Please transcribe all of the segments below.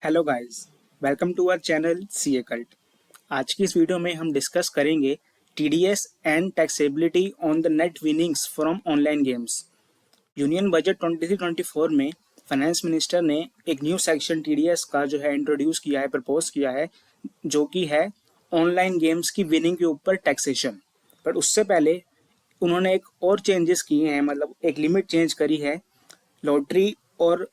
Hello guys, welcome to our channel CA Cult. आज की इस वीडियो में हम डिस्कस करेंगे TDS and taxability on the net winnings from online games. Union budget 23-24 में finance minister ने एक न्यू सेक्शन टीडीएस का जो है इंट्रोड्यूस किया है, प्रपोज किया है, जो कि है ऑनलाइन गेम्स की विनिंग के ऊपर टैक्सेशन। पर उससे पहले उन्होंने एक और चेंजेस किए हैं, मतलब एक लिमिट चेंज करी है लॉटरी और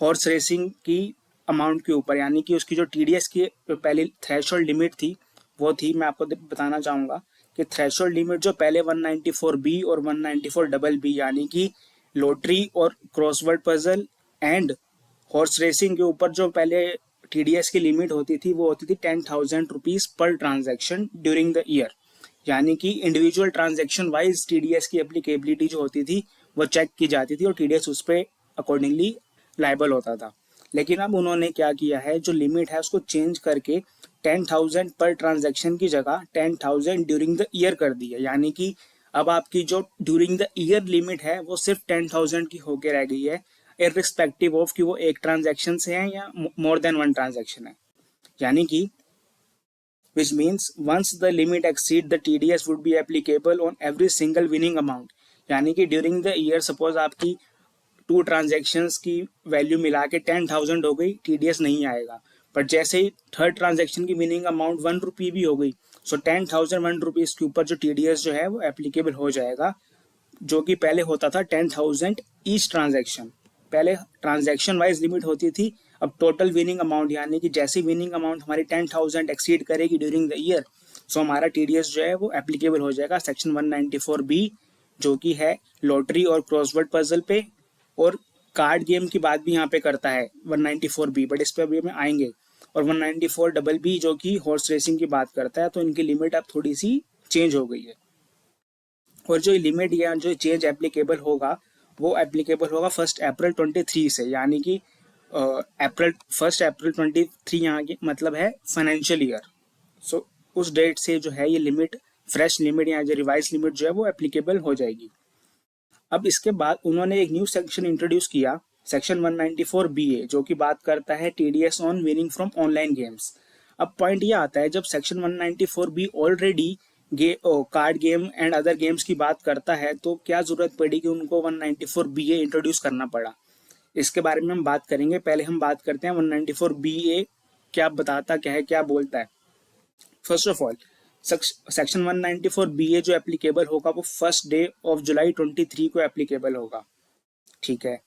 हॉर्स रेसिंग की अमाउंट के ऊपर, यानी कि उसकी जो टीडीएस की पहले थ्रेशोल्ड लिमिट थी वो थी, मैं आपको बताना चाहूँगा कि थ्रेशोल्ड लिमिट जो पहले 194 बी और 194 बी यानी कि लॉटरी और crossword puzzle and horse racing के ऊपर जो पहले टीडीएस की लिमिट होती थी वो होती थी 10,000 rupees per transaction during the year. यानी कि इंडिविजुअल ट्रांजेक्शन वाइज टीडीएस की एप्लीकेबिलिटी जो होती थी वो चेक की जाती थी और टीडीएस उस पर अकॉर्डिंगली लाइबल होता था। लेकिन अब उन्होंने क्या किया है, जो लिमिट है उसको चेंज करके 10,000 पर ट्रांजैक्शन की जगह 10,000 ड्यूरिंग द ईयर कर दी है। यानी कि अब आपकी जो ड्यूरिंग द ईयर लिमिट है वो सिर्फ 10,000 की होके रह गई है, इररिस्पेक्टिव ऑफ कि वो एक ट्रांजैक्शन से है या मोर देन वन ट्रांजैक्शन है। यानी कि which means once the limit exceed the TDS would be applicable on every single winning amount। यानी कि ड्यूरिंग द ईयर सपोज आपकी टू ट्रांजेक्शन्स की वैल्यू मिला के 10,000 हो गई, टीडीएस नहीं आएगा। पर जैसे ही थर्ड ट्रांजेक्शन की विनिंग अमाउंट 1 रुपी भी हो गई, सो 10,000 1 रुपीज़ के ऊपर जो टीडीएस जो है वो एप्लीकेबल हो जाएगा, जो कि पहले होता था 10,000 ईच ट्रांजेक्शन। पहले ट्रांजेक्शन वाइज लिमिट होती थी, अब टोटल विनिंग अमाउंट, यानी कि जैसी विनिंग अमाउंट हमारी 10,000 एक्सीड करेगी ड्यूरिंग द ईयर, सो हमारा टीडीएस जो है वो एप्लीकेबल हो जाएगा सेक्शन 194 बी, जो कि है लॉटरी और क्रॉसवर्ड पजल पे। और कार्ड गेम की बात भी यहाँ पे करता है 194 बी, बट इस पर अभी हम आएंगे। और 194 बी जो कि हॉर्स रेसिंग की बात करता है, तो इनकी लिमिट अब थोड़ी सी चेंज हो गई है। और जो लिमिट या जो चेंज एप्लीकेबल होगा वो एप्लीकेबल होगा 1 अप्रैल 23 से, यानी कि अप्रैल 1 अप्रैल 23 यहाँ की मतलब है फाइनेंशियल ईयर। सो उस डेट से जो है ये लिमिट, फ्रेश लिमिट या जो रिवाइज लिमिट जो है वो एप्लीकेबल हो जाएगी। अब इसके बाद उन्होंने एक न्यू सेक्शन इंट्रोड्यूस किया, सेक्शन 194 बी ए, जो कि बात करता है TDS on winning from online games. अब पॉइंट ये आता है, जब section 194 B already card game and other games की बात करता है, तो क्या जरूरत पड़ी कि उनको 194 बी ए इंट्रोड्यूस करना पड़ा। इसके बारे में हम बात करेंगे। पहले हम बात करते हैं 194 बी ए क्या बताता, क्या है, क्या बोलता है। First of all, section 194 B A जो एप्लीकेबल होगा वो 1 जुलाई 2023 को एप्लीकेबल होगा। ठीक है,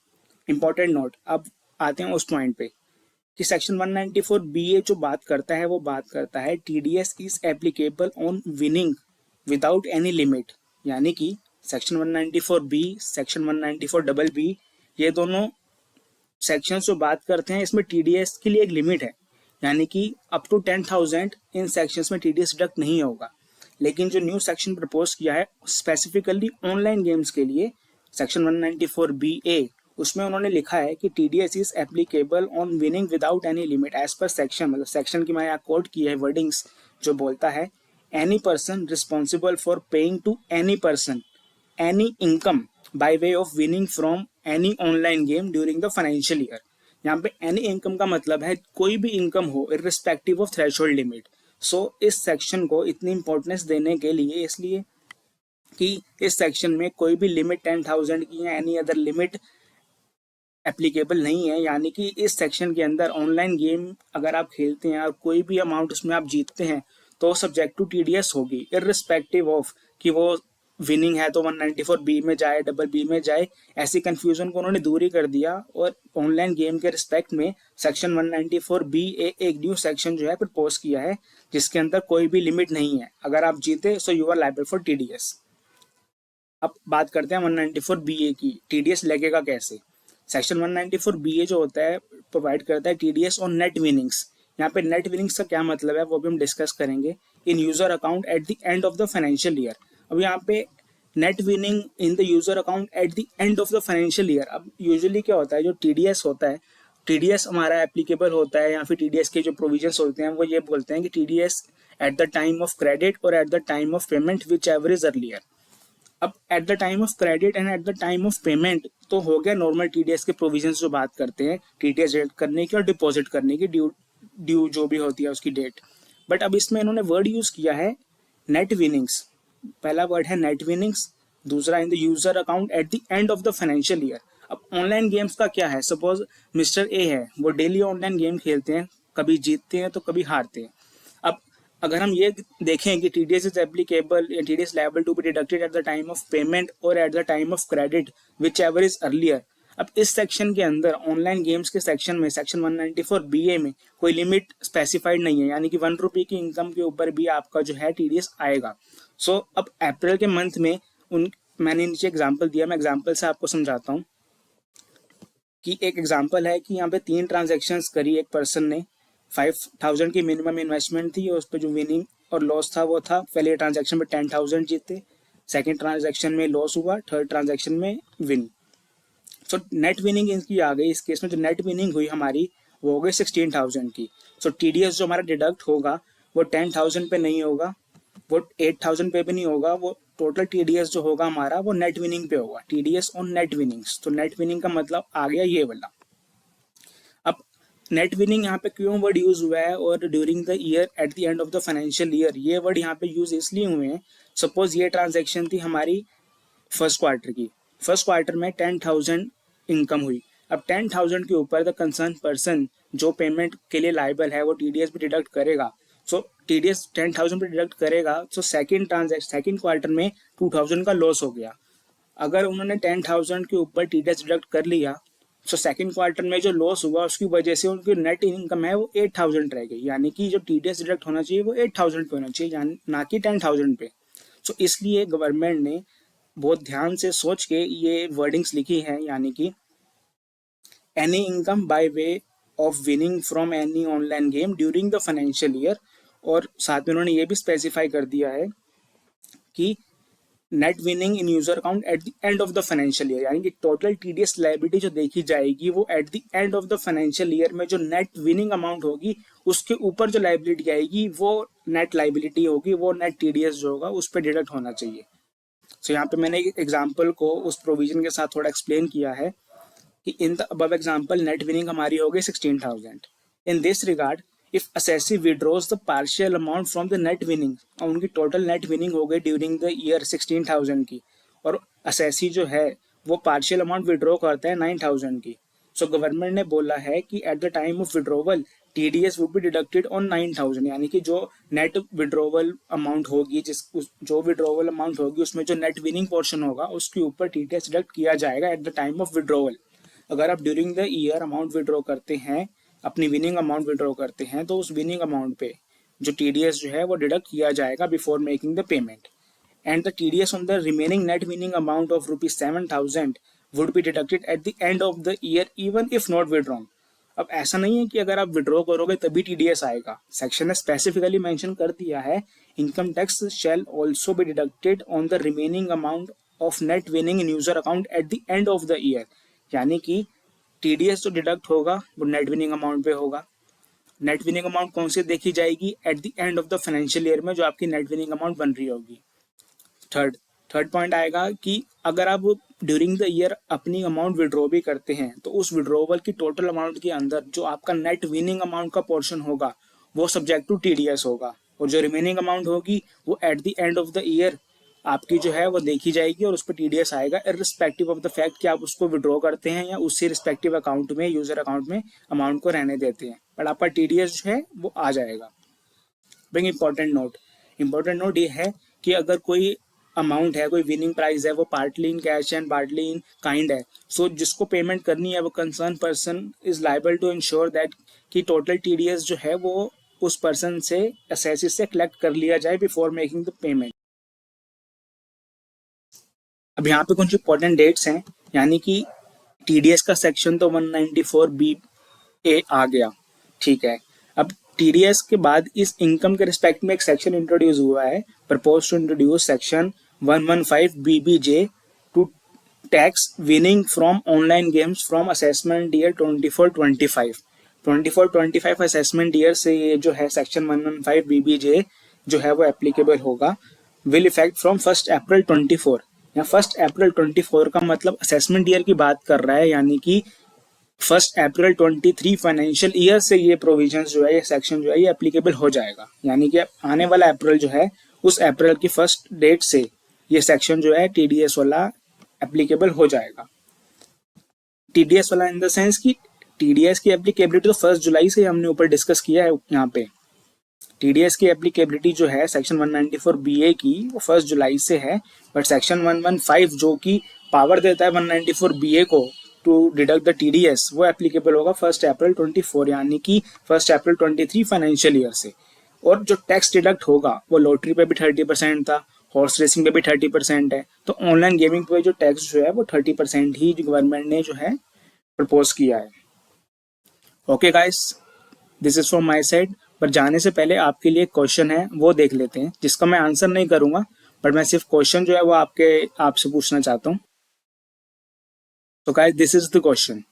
इंपॉर्टेंट नोट। अब आते हैं उस पॉइंट पे कि सेक्शन 194 बी ए जो बात करता है वो बात करता है TDS is applicable on winning without any limit. यानी कि section 194 B, section 194 double B, ये दोनों सेक्शंस जो बात करते हैं इसमें टीडीएस के लिए एक लिमिट है, यानी कि अप टू 10,000 इन सेक्शंस में टीडीएस डिडक्ट नहीं होगा। लेकिन जो न्यू सेक्शन प्रपोज किया है स्पेसिफिकली ऑनलाइन गेम्स के लिए, सेक्शन 194 बी ए, उसमें उन्होंने लिखा है कि TDS is applicable on winning without any limit as per section. मतलब सेक्शन की मैं यहाँ कोट की है वर्डिंग्स, जो बोलता है any person responsible for paying to any person any income by way of winning from any online game during the financial year. यहाँ पे एनी इनकम का मतलब है कोई भी इनकम हो इररिस्पेक्टिव ऑफ थ्रेशोल्ड लिमिट। सो इस सेक्शन को इतनी इंपॉर्टेंस देने के लिए, इसलिए कि इस सेक्शन में कोई भी लिमिट 10,000 की या एनी अदर लिमिट एप्लीकेबल नहीं है। यानी कि इस सेक्शन के अंदर ऑनलाइन गेम अगर आप खेलते हैं और कोई भी अमाउंट उसमें आप जीतते हैं तो सब्जेक्ट टू टीडीएस होगी, इररिस्पेक्टिव ऑफ कि वो विनिंग है तो 194 बी में जाए, डबल बी में जाए। ऐसी कंफ्यूजन को उन्होंने दूर ही कर दिया और ऑनलाइन गेम के रिस्पेक्ट में सेक्शन 194 बी ए एक न्यू सेक्शन जो है प्रपोज किया है, जिसके अंदर कोई भी लिमिट नहीं है। अगर आप जीते so you are liable for TDS. अब बात करते हैं 194 बी ए की, टीडीएस लगेगा कैसे। सेक्शन 194 बी ए जो होता है प्रोवाइड करता है टीडीएस ऑन नेट विनिंग्स। यहाँ पे नेट विनिंग्स का क्या मतलब है वो भी हम डिस्कस करेंगे। In user account at the end of the financial year. अब यहाँ पे net winning in the user account at the end of the financial year. अब यूजुअली क्या होता है, जो टीडीएस होता है, टीडीएस हमारा एप्लीकेबल होता है या फिर टीडीएस के जो प्रोविजंस होते हैं वो ये बोलते हैं कि TDS at the time of credit और at the time of payment whichever is earlier. अब at the time of credit and at the time of payment तो हो गया नॉर्मल टीडीएस के प्रोविजन जो बात करते हैं टीडीएस डेट करने की और डिपॉजिट करने की, ड्यू जो भी होती है उसकी डेट। बट अब इसमें इन्होंने वर्ड यूज किया है नेट विनिंग्स। पहला वर्ड है नेट विनिंग्स, दूसरा इन the user account at the end of the financial year. अब ऑनलाइन गेम्स का क्या है, सपोज मिस्टर ए है, वो डेली ऑनलाइन गेम खेलते हैं, कभी जीतते हैं तो कभी हारते हैं। अब अगर हम ये देखें कि TDS is applicable, TDS liable to be deducted at the time of payment और at the time of credit whichever is earlier. अब इस सेक्शन के अंदर ऑनलाइन गेम्स के सेक्शन में सेक्शन 194 बीए में कोई लिमिट स्पेसिफाइड नहीं है, यानी कि ₹1 की इनकम के ऊपर भी आपका जो है टीडीएस आएगा। सो अब अप्रैल के मंथ में मैंने नीचे एग्जाम्पल दिया, मैं एग्जाम्पल से आपको समझाता हूँ कि एक एग्जाम्पल है कि यहाँ पे 3 ट्रांजेक्शन्स करी एक पर्सन ने, 5,000 की मिनिमम इन्वेस्टमेंट थी और उस पर जो विनिंग और लॉस था वो था, पहले ट्रांजेक्शन में 10,000 जीते, सेकेंड ट्रांजेक्शन में लॉस हुआ, थर्ड ट्रांजेक्शन में विन। सो नेट विनिंग इनकी आ गई। इस केस में जो नेट विनिंग हुई हमारी वो हो गई 16,000 की। सो टीडीएस जो हमारा डिडक्ट होगा वो 10,000 पे नहीं होगा, वो 8,000 पे भी नहीं होगा, वो टोटल टीडीएस जो होगा हमारा वो नेट विनिंग पे होगा, टीडीएस ऑन नेट विनिंग्स। तो नेट विनिंग का मतलब आ गया ये वाला। अब नेट विनिंग यहाँ पे क्यों वर्ड यूज हुआ है और during the year eight the end of the financial year, ये वर्ड यहाँ पे यूज इसलिए हुए हैं, सपोज ये ट्रांजेक्शन थी हमारी फर्स्ट क्वार्टर की, फर्स्ट क्वार्टर में 10,000 इनकम हुई। अब 10,000 के ऊपर द कंसर्न पर्सन जो पेमेंट के लिए लायबल है वो टीडीएस भी डिडक्ट करेगा। सो टीडीएस 10,000 पे डिडक्ट करेगा। सो सेकंड क्वार्टर में 2,000 का लॉस हो गया। अगर उन्होंने 10,000 के ऊपर टीडीएस डिडक्ट कर लिया, सो सेकंड क्वार्टर में जो लॉस हुआ उसकी वजह से उनकी नेट इनकम है वो 8,000 रह गई, यानी कि जो टीडीएस डिडक्ट होना चाहिए वो 8,000 पे होना चाहिए, ना कि 10,000 पे। सो इसलिए गवर्नमेंट ने बहुत ध्यान से सोच के ये वर्डिंग्स लिखी है, यानी कि any income by way of winning from any online game during the financial year. और साथ में उन्होंने ये भी स्पेसिफाई कर दिया है कि net winning in user account at the end of the financial year, यानी कि टोटल टीडीएस लायबिलिटी जो देखी जाएगी वो eight the end of the financial year में जो नेट विनिंग अमाउंट होगी उसके ऊपर जो लायबिलिटी आएगी वो नेट लायबिलिटी होगी, वो नेट टीडीएस जो होगा उस पर डिडक्ट होना चाहिए। सो यहाँ पे मैंने एक एग्जाम्पल को उस प्रोविजन के साथ थोड़ा एक्सप्लेन किया है कि in the above example net winning हमारी हो गई 16,000। In this regard if assessee withdraws the partial amount from the net winning, और उनकी टोटल नेट विनिंग हो गई ड्यूरिंग द ईयर 16,000 की, और असेसी जो है वो पार्शियल अमाउंट विड्रॉ करता है 9,000 की। सो गवर्नमेंट ने बोला है कि eight the time of withdrawal TDS would be deducted on 9,000, यानी कि जो नेट विड्रॉवल अमाउंट होगी, जो विड्रॉवल अमाउंट होगी उसमें जो नेट विनिंग पोर्शन होगा उसके ऊपर टीडीएस डिडक्ट किया जाएगा eight the time of withdrawal. अगर आप during the year amount withdraw करते हैं, अपनी विनिंग अमाउंट विड्रॉ करते हैं, तो उस विनिंग अमाउंट पे जो टीडीएस जो है वो डिडक्ट किया जाएगा before making the payment, and the TDS on the remaining net winning amount of ₹7,000 would be deducted at the end of the year even if not withdrawn. अब ऐसा नहीं है कि अगर आप विड्रॉ करोगे तभी टीडीएस आएगा, सेक्शन ने स्पेसिफिकली मेंशन कर दिया है income tax shall also be deducted on the remaining amount of net winning in user account at the end of the year, यानी कि टीडीएस जो डिडक्ट होगा वो नेट विनिंग अमाउंट पे होगा। नेट विनिंग अमाउंट कौन सी देखी जाएगी, eight the end of the financial year में जो आपकी नेट विनिंग अमाउंट बन रही होगी। थर्ड पॉइंट आएगा कि अगर आप ड्यूरिंग द ईयर अपनी अमाउंट विड्रॉ भी करते हैं तो उस विड्रॉवल की टोटल अमाउंट के अंदर जो आपका नेट विनिंग अमाउंट का पोर्शन होगा वो सब्जेक्ट टू टीडीएस होगा, और जो रिमेनिंग अमाउंट होगी वो eight the end of the year आपकी जो है वो देखी जाएगी और उस पर टीडीएस आएगा, इररिस्पेक्टिव ऑफ द फैक्ट कि आप उसको विड्रॉ करते हैं या उससे रिस्पेक्टिव अकाउंट में, यूजर अकाउंट में अमाउंट को रहने देते हैं, बट आपका टीडीएस जो है वो आ जाएगा। बट इंपॉर्टेंट नोट ये है कि अगर कोई अमाउंट है, कोई विनिंग प्राइस है, वो partly in cash and partly in kind है, सो जिसको पेमेंट करनी है वो concern person is liable to ensure that कि टोटल टीडीएस जो है वो उस पर्सन से, असेसी से कलेक्ट कर लिया जाए बिफोर मेकिंग द पेमेंट। अब यहाँ पे कुछ इंपॉर्टेंट डेट्स हैं, यानी कि टीडीएस का सेक्शन तो 194 बी ए आ गया, ठीक है। अब टीडीएस के बाद इस इनकम के रिस्पेक्ट में एक सेक्शन इंट्रोड्यूस हुआ है, propose to introduce section 115 BBJ to tax winning from online games from assessment year 24-25 assessment year से ये जो है सेक्शन 115 बीबीजे जो है वो एप्लीकेबल होगा, विल इफेक्ट फ्रॉम 1 अप्रैल 24। यहाँ 1 अप्रैल 24 का मतलब असेसमेंट ईयर की बात कर रहा है, यानी कि 1 अप्रैल 23 फाइनेंशियल ईयर से ये प्रोविजन जो है, ये सेक्शन जो है, ये एप्लीकेबल हो जाएगा। यानी कि आने वाला अप्रैल जो है, उस अप्रैल की फर्स्ट डेट से ये सेक्शन जो है टीडीएस वाला एप्लीकेबल हो जाएगा। टीडीएस वाला इन द सेंस कि टीडीएस की एप्लीकेबिलिटी तो 1 जुलाई से हमने ऊपर डिस्कस किया है। यहाँ पे टीडीएस की एप्लीकेबिलिटी जो है सेक्शन 194 बीए की, वो 1 जुलाई से है। बट सेक्शन 115 जो कि पावर देता है 194 बीए को टू डिडक्ट द टीडीएस, वो एप्लीकेबल होगा 1 अप्रैल 24, यानी कि 1 अप्रैल 23 फाइनेंशियल ईयर से। और जो टैक्स डिडक्ट होगा वो लॉटरी पे भी 30% था, हॉर्स रेसिंग पे भी 30% है। तो ऑनलाइन गेमिंग पे जो टैक्स जो है वो 30% ही गवर्नमेंट ने जो है प्रपोज किया है। Okay guys, this is from my side. पर जाने से पहले आपके लिए क्वेश्चन है, वो देख लेते हैं, जिसका मैं आंसर नहीं करूंगा, बट मैं सिर्फ क्वेश्चन जो है वो आपसे पूछना चाहता हूँ। तो guys, this is the question.